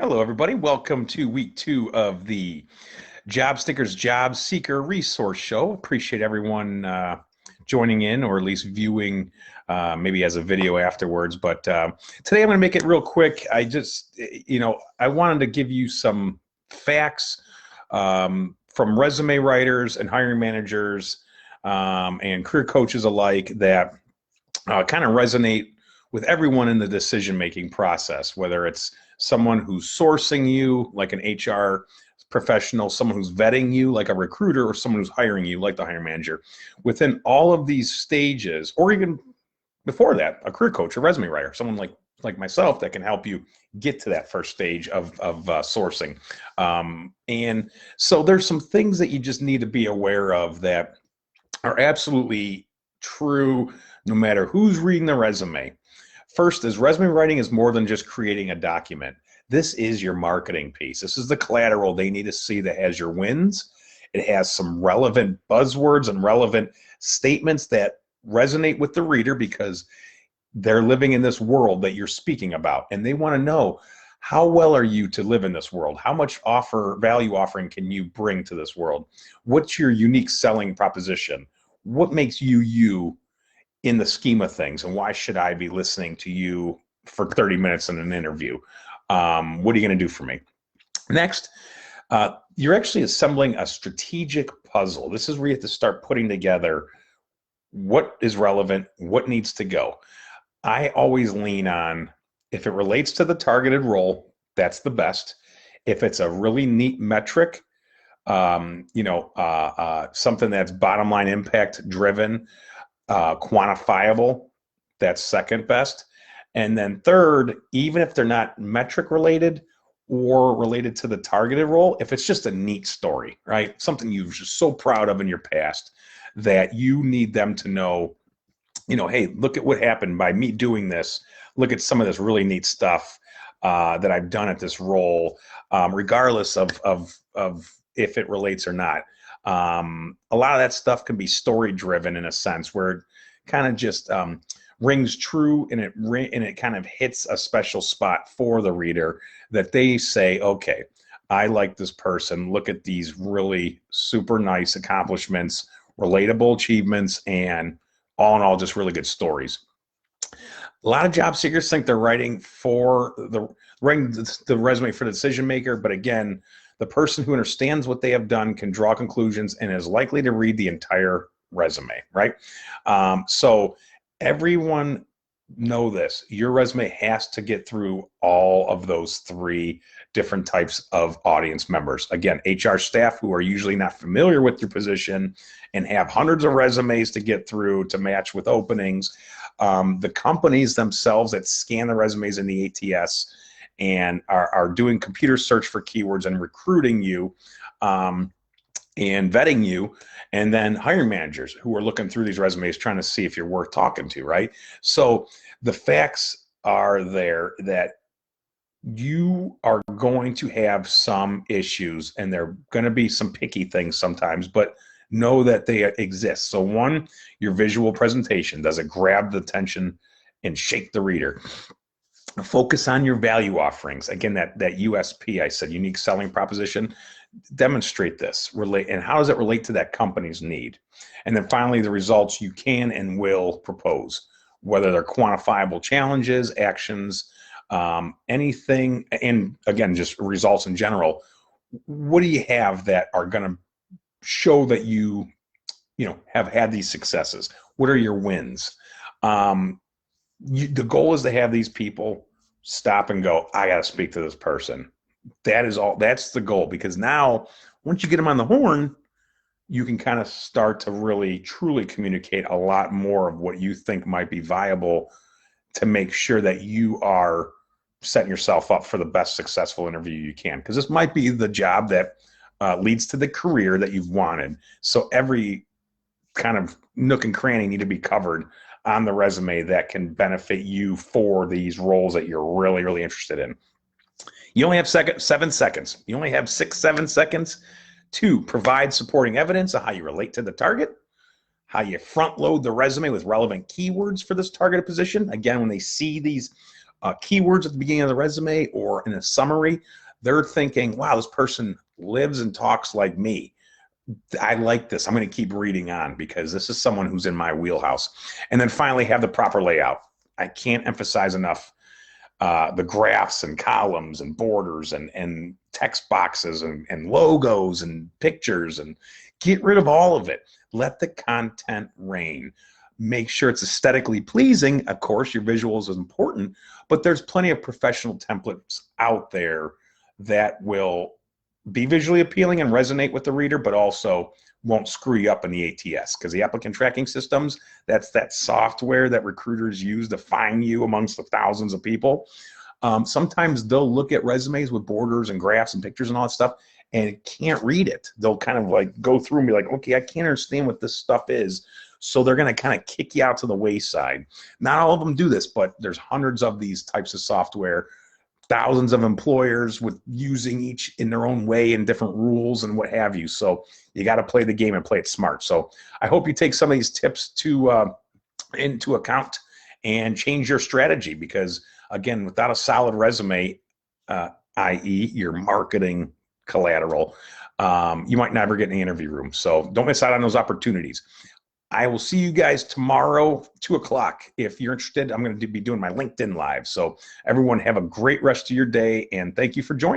Hello, everybody. Welcome to week 2 of the Jobsticker's Job Seeker Resource Show. Appreciate everyone joining in, or at least viewing, maybe as a video afterwards. But today I'm going to make it real quick. I wanted to give you some facts from resume writers and hiring managers and career coaches alike that kind of resonate with everyone in the decision-making process, whether it's someone who's sourcing you, like an HR professional, someone who's vetting you, like a recruiter, or someone who's hiring you, like the hiring manager. Within all of these stages, or even before that, a career coach, a resume writer, someone like myself that can help you get to that first stage of sourcing. And so there's some things that you just need to be aware of that are absolutely true no matter who's reading the resume. First is resume writing is more than just creating a document. This is your marketing piece. This is the collateral they need to see that has your wins. It has some relevant buzzwords and relevant statements that resonate with the reader because they're living in this world that you're speaking about. And they want to know, how well are you to live in this world? How much value offering can you bring to this world? What's your unique selling proposition? What makes you you in the scheme of things, and why should I be listening to you for 30 minutes in an interview? What are you going to do for me? Next, you're actually assembling a strategic puzzle. This is where you have to start putting together what is relevant, what needs to go. I always lean on, if it relates to the targeted role, that's the best. If it's a really neat metric, something that's bottom line impact driven, quantifiable, that's second best. And then third, even if they're not metric related or related to the targeted role, if it's just a neat story, right? Something you're just so proud of in your past that you need them to know, hey, look at what happened by me doing this. Look at some of this really neat stuff that I've done at this role, regardless of if it relates or not. A lot of that stuff can be story driven in a sense, where it kind of just rings true, and it kind of hits a special spot for the reader that they say, okay, I like this person. Look at these really super nice accomplishments, relatable achievements, and all in all, just really good stories. A lot of job seekers think they're writing the resume for the decision maker, but again, the person who understands what they have done can draw conclusions and is likely to read the entire resume, right? So everyone know this. Your resume has to get through all of those 3 different types of audience members. Again, HR staff who are usually not familiar with your position and have hundreds of resumes to get through to match with openings. The companies themselves that scan the resumes in the ATS and are doing computer search for keywords and recruiting you and vetting you, and then hiring managers who are looking through these resumes trying to see if you're worth talking to, right? So the facts are there that you are going to have some issues, and there are going to be some picky things sometimes, but know that they exist. So one, your visual presentation, does it grab the attention and shake the reader? Focus on your value offerings. Again, that USP, I said, unique selling proposition. Demonstrate this, and how does it relate to that company's need? And then finally, the results you can and will propose, whether they're quantifiable challenges, actions, anything, and again, just results in general. What do you have that are going to show that you have had these successes? What are your wins? The goal is to have these people stop and go, I got to speak to this person. That's the goal, because now once you get them on the horn, you can kind of start to really truly communicate a lot more of what you think might be viable to make sure that you are setting yourself up for the best successful interview you can, because this might be the job that leads to the career that you've wanted. So every kind of nook and cranny need to be covered on the resume that can benefit you for these roles that you're really, really interested in. You only have 7 seconds. You only have 6-7 seconds to provide supporting evidence of how you relate to the target, how you front load the resume with relevant keywords for this targeted position. Again, when they see these keywords at the beginning of the resume or in a summary, they're thinking, wow, this person lives and talks like me. I like this. I'm going to keep reading on because this is someone who's in my wheelhouse. And then finally have the proper layout. I can't emphasize enough the graphs and columns and borders and text boxes and logos and pictures, and get rid of all of it. Let the content reign. Make sure it's aesthetically pleasing. Of course, your visuals is important, but there's plenty of professional templates out there that will be visually appealing and resonate with the reader, but also won't screw you up in the ATS, because the applicant tracking systems, that's that software that recruiters use to find you amongst the thousands of people. Sometimes they'll look at resumes with borders and graphs and pictures and all that stuff and can't read it. They'll kind of like go through and be like, okay, I can't understand what this stuff is. So they're going to kind of kick you out to the wayside. Not all of them do this, but there's hundreds of these types of software, thousands of employers with using each in their own way and different rules and what have you. So you got to play the game and play it smart. So I hope you take some of these tips into account and change your strategy, because again, without a solid resume, i.e. your marketing collateral, you might never get in the interview room. So don't miss out on those opportunities. I will see you guys tomorrow, 2 o'clock. If you're interested, I'm going to be doing my LinkedIn Live. So everyone have a great rest of your day, and thank you for joining.